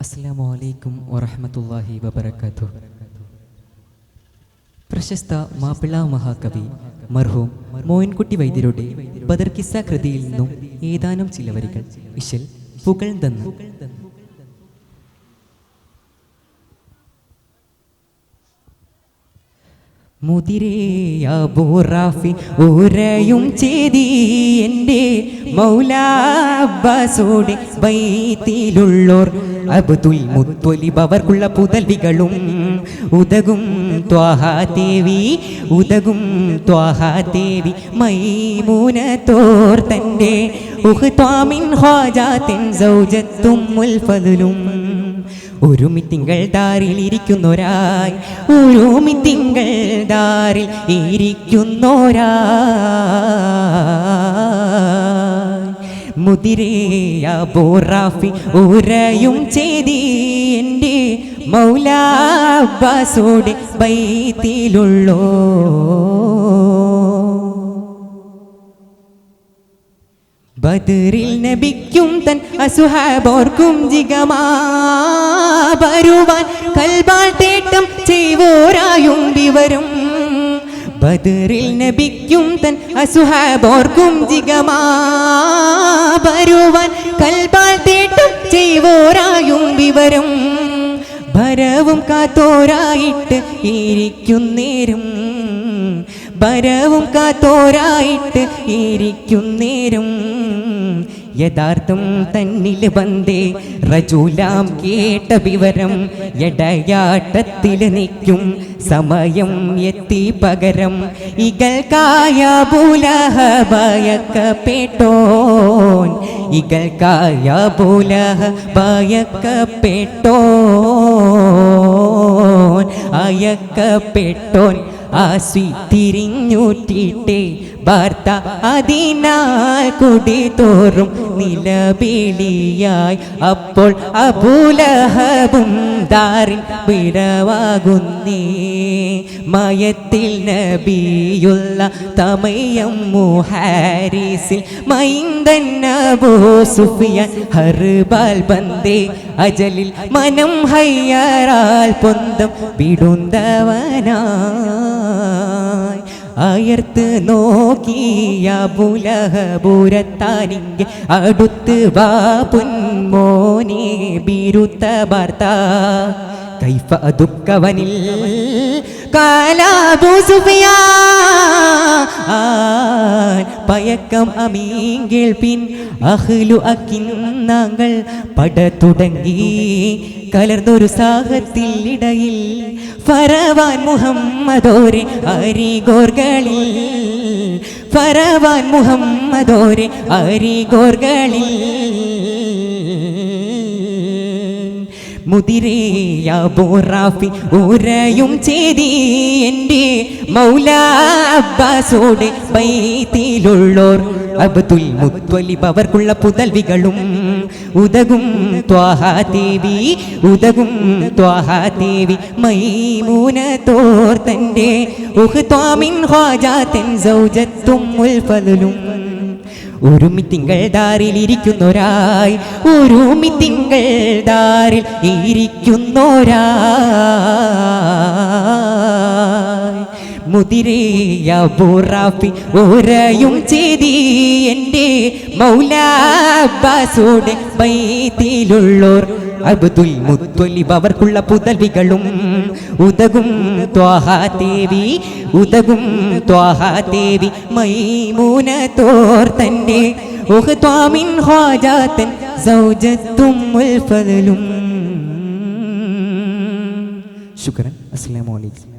അസ്സലാമു അലൈക്കും വറഹ്മത്തുള്ളാഹി വബറകാതുഹു. പ്രശസ്ത മാപ്പിള മഹാകവി മർഹൂം മോയിൻകുട്ടി വൈദ്യരുടെ ബദർ കിസ്സ കൃതിയിൽ നിന്നും ഏതാനും ചില വരികൾ ഇശൽ പുകഴ്ന്നു. മുതിരേ അബൂ റാഫി ഉരയും ചേതി എൻ്റെ മൗലാ അബ്ബാസോടെ ബൈത്തിലുള്ളോർ അബ്ദുൽ മുത്വലിബ് അവർക്കുള്ള പുതൽവികളും ഉദകും ത്വാഹാ ദേവി മൈമൂനത്തോർ തൻ്റെ ഉഖ്താമിൻ ഖാജാത്തിൻ സൗജത്തുൽ ഫദ്ലും ഒരുമി തിങ്കൾ ദാറിൽ ഇരിക്കുന്നോരായി ഒരുമി തിങ്കൾ ദാറിൽ ഇരിക്കുന്നോരായി മുതിരേ അബൂ റാഫി ഉരയും ചേതി എൻ്റെ മൗലാ അബ്ബാസോടെ ബൈത്തിലുള്ളോ ബദറിൽ നബിക്കും തൻ അസുഹാബോർക്കും ജിഗമാ വരുവാൻ കൽബാൽ തേട്ടം ചെയ്വോരായും വിവരം ബദറിൽ നബിക്കും തൻ അസുഹാബോർക്കും ജിഗമാ വരുവാൻ കൽബാൽ തേട്ടം ചെയ്വോരായും വിവരം ഭരവും കാത്തോരായിട്ട് ഇരിക്കുന്നേരം ഭരവും കാത്തോരായിട്ട് ഇരിക്കുന്നേരം യഥാർത്ഥം തന്നിൽ വന്നേ റജൂലാം കേട്ട വിവരം എടയാട്ടത്തിൽ നിൽക്കും സമയം എത്തി പകരം ഇകൾക്കായ ബുലഹബയക്കപ്പെട്ടോൻ ഇകൾക്കായ ബുലഹബയക്കപ്പെട്ടോൻ അയക്കപ്പെട്ടോൻ ആസി തിരിഞ്ഞൂറ്റിട്ടേ വാർത്ത അതിനാൽ കുടി തോറും നിലവിളിയായി അപ്പോൾ അബൂലഹബും ദാറിൻ വിടവാകുന്നേ മയത്തിൽ നബിയുള്ള തമയം മുഹാരിസിൽ മൈന്ദൻ അബൂ സുഫിയാൻ ഹർബാൽ ബന്ദേ അജലിൽ മനം ഹയ്യറാൽ പൊന്തം വിടുന്നവനായി അയർത്ത് നോക്കിയ ബുലഹബുരത്താനിങ്കെ അടുത്ത് വാ പൊന്മോനെ ബിരുത്ത വാർത്ത കൈഫ ദുഃഖവനിൽ കാലാബു സുഫിയാൻ പയക്കം അമീങ്കിൽ പിൻ അഹ്ലു അക്കിന്നാങ്ങൾ പട തുടങ്ങി കലർന്നൊരു സാഹത്തിൽ ഇടയിൽ ഫറവാൻ മുഹമ്മദോരെ അരിഗോർകളിൽ ഫറവാൻ മുഹമ്മദോരെ അരിഗോർകളിൽ മുതിരേ അബൂ റാഫി ഉരയും ചേതി എൻ്റെ മൗലാ അബ്ബാസോടെ ബൈത്തിലുള്ളോർ അബ്ദുൽ മുത്വലിബ് അവർക്കുള്ള പുതൽവികളും ഉദകും ത്വാഹാ ദേവി മൈമൂനത്തോർ തൻ്റെ ഉഖ്താമിൻ ഖാജാത്തിൻ സൗജത്തുൽ ഫദ്ലും ഒരുമി തിങ്കൾ ദാറിൽ ഇരിക്കുന്നോരായി ഒരുമി തിങ്കൾ ദാറിൽ ഇരിക്കുന്നോരായി മുതിരേ അബൂ റാഫി ഉരയും ചേതി എൻ്റെ മൗലാ അബ്ബാസോടെ ബൈത്തിലുള്ളോർ അബ്ദുൽ മുത്വലിബ് അവർക്കുള്ള പുതൽവികളും ഉദകും ത്വാഹാ ദേവി മൈമൂനത്തോർ തൻ്റെ ഉഖ്താമിൻ ഖാജാത്തിൻ സൗജത്തുൽ ഫദ്ലും. ശുക്രൻ. അസ്സലാമു അലൈക്കും.